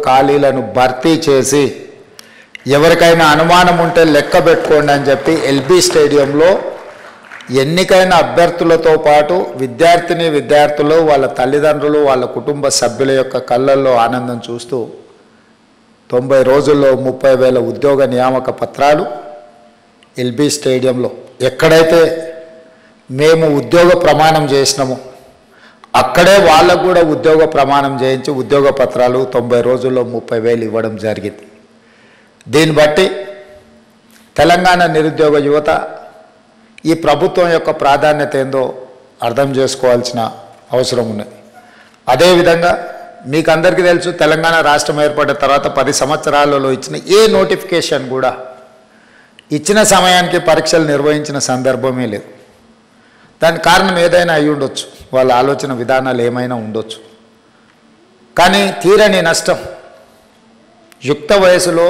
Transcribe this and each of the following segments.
ఖాళీలను భర్తీ చేసి ఎవరికైనా అనుమానం ఉంటే లెక్క పెట్టుకోండి అని చెప్పి ఎల్బీ స్టేడియంలో ఎన్నికైన అభ్యర్థులతో పాటు విద్యార్థులు వాళ్ళ తల్లిదండ్రులు వాళ్ళ కుటుంబ సభ్యుల యొక్క కళ్ళల్లో ఆనందం చూస్తూ 90 రోజుల్లో 30,000 ఉద్యోగ నియామక పత్రాలు ఎల్బీ స్టేడియంలో ఎక్కడైతే మేము ఉద్యోగ ప్రమాణం చేసినామో అక్కడే వాళ్ళకు కూడా ఉద్యోగ ప్రమాణం చేయించి ఉద్యోగ పత్రాలు 90 రోజుల్లో 30,000 ఇవ్వడం జరిగింది. దీన్ని బట్టి తెలంగాణ నిరుద్యోగ యువత ఈ ప్రభుత్వం యొక్క ప్రాధాన్యత ఏందో అర్థం చేసుకోవాల్సిన అవసరం ఉన్నది. అదేవిధంగా మీకు అందరికీ తెలుసు, తెలంగాణ రాష్ట్రం ఏర్పడిన తర్వాత 10 సంవత్సరాలలో ఇచ్చిన ఏ నోటిఫికేషన్ కూడా ఇచ్చిన సమయానికి పరీక్షలు నిర్వహించిన సందర్భమే లేదు. దానికి కారణం ఏదైనా అయి ఉండొచ్చు, వాళ్ళ ఆలోచన విధానాలు ఏమైనా ఉండొచ్చు. కానీ తీరని నష్టం, యుక్త వయసులో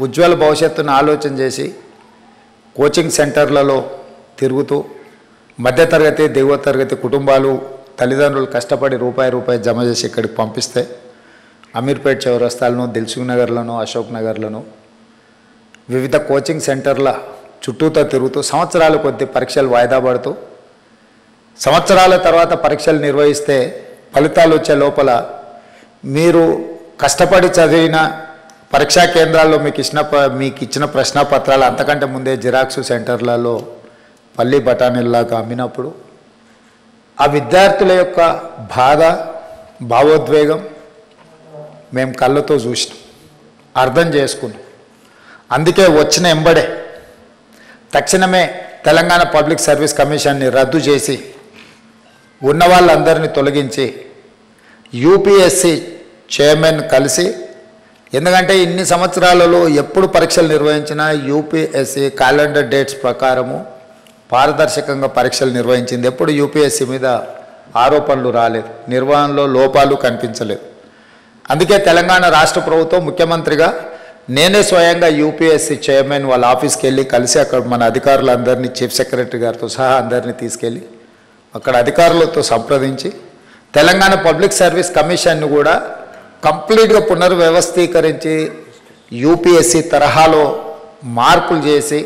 ఉజ్వల భవిష్యత్తును ఆలోచన చేసి కోచింగ్ సెంటర్లలో తిరుగుతూ మధ్యతరగతి దిగువ తరగతి కుటుంబాలు తల్లిదండ్రులు కష్టపడి రూపాయి జమ చేసి ఇక్కడికి పంపిస్తే అమీర్పేట్ చౌరస్తాలను, దిల్సుఖ్ నగర్లను, అశోక్ నగర్లను వివిధ కోచింగ్ సెంటర్ల చుట్టూతో తిరుగుతూ సంవత్సరాల కొద్ది పరీక్షలు వాయిదా పడుతూ సంవత్సరాల తర్వాత పరీక్షలు నిర్వహిస్తే ఫలితాలు వచ్చే లోపల మీరు కష్టపడి చదివిన పరీక్షా కేంద్రాల్లో మీకు ఇచ్చిన ప్రశ్నపత్రాలు అంతకంటే ముందే జిరాక్స్ సెంటర్లలో పల్లి బఠానీల్లాగా అమ్మినప్పుడు ఆ విద్యార్థుల యొక్క బాధ, భావోద్వేగం మేము కళ్ళతో చూసినాం, అర్థం చేసుకున్నాం. అందుకే వచ్చిన ఎంబడే తక్షణమే తెలంగాణ పబ్లిక్ సర్వీస్ కమిషన్ని రద్దు చేసి ఉన్న వాళ్ళందరినీ తొలగించి యూపీఎస్సీ చైర్మన్ కలిసి, ఎందుకంటే ఇన్ని సంవత్సరాలలో ఎప్పుడు పరీక్షలు నిర్వహించినా యూపీఎస్సీ క్యాలెండర్ డేట్స్ ప్రకారము పారదర్శకంగా పరీక్షలు నిర్వహించింది. ఎప్పుడు యూపీఎస్సీ మీద ఆరోపణలు రాలేదు, నిర్వహణలో లోపాలు కనిపించలేదు. అందుకే తెలంగాణ రాష్ట్ర ప్రభుత్వం ముఖ్యమంత్రిగా నేనే స్వయంగా యూపీఎస్సీ చైర్మన్ వాళ్ళ ఆఫీస్కి వెళ్ళి కలిసి అక్కడ మన అధికారులందరినీ, చీఫ్ సెక్రటరీ గారితో సహా అందరినీ తీసుకెళ్ళి అక్కడ అధికారులతో సంప్రదించి తెలంగాణ పబ్లిక్ సర్వీస్ కమిషన్ను కూడా కంప్లీట్గా పునర్వ్యవస్థీకరించి యూపీఎస్సీ తరహాలో మార్పులు చేసి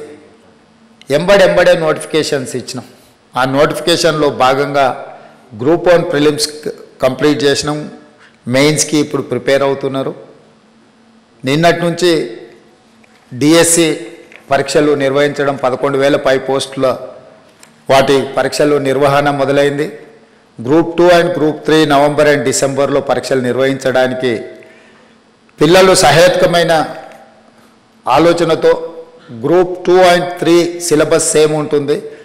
ఎంబడే నోటిఫికేషన్స్ ఇచ్చినాం. ఆ నోటిఫికేషన్లో భాగంగా గ్రూప్ 1 ప్రిలిమ్స్ కంప్లీట్ చేసినాం, మెయిన్స్కి ఇప్పుడు ప్రిపేర్ అవుతున్నారు. నిన్నటి నుంచి డిఎస్సి పరీక్షలు నిర్వహించడం 11,000 పై పోస్టుల వాటి పరీక్షలు నిర్వహణ మొదలైంది. Group 2 and group 3 November and డిసెంబర్లో పరీక్షలు నిర్వహించడానికి పిల్లలు సహేతుకమైన ఆలోచనతో గ్రూప్ 2 అండ్ 3 సిలబస్ సేమ్ ఉంటుంది.